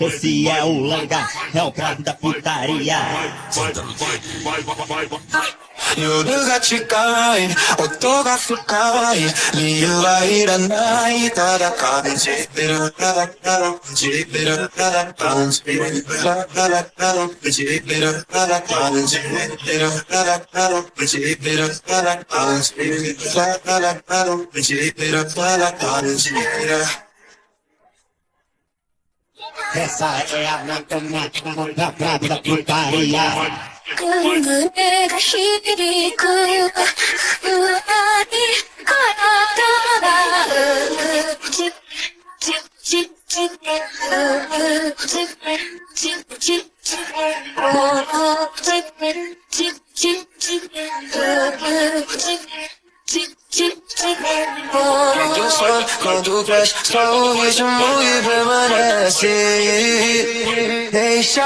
Esse é o Langa, é o prato da putaria.夜が近い音が深い理由はいらないただ感じてるただ感じてるただ感じてるただ感じてるただ感じてるただ感じてるただ感じてるただ感じてるただ感じてる Essa é a matemática da prato da putaria. 내가 시리고 우아히 Quando cresce, só o ritmo e permanece. Deixa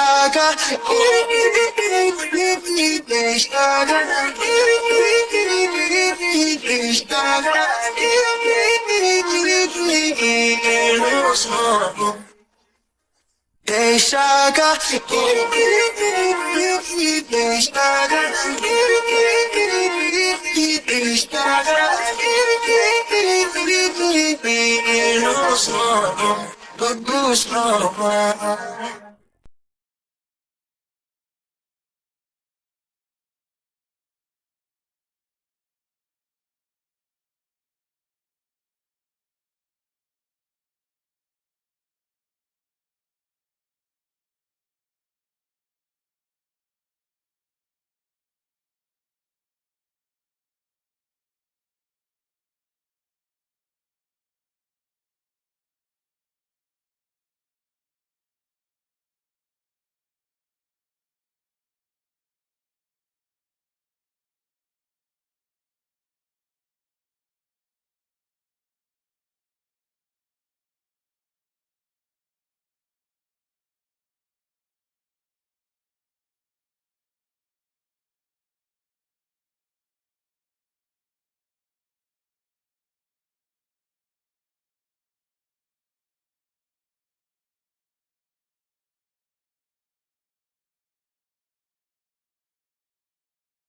Good news,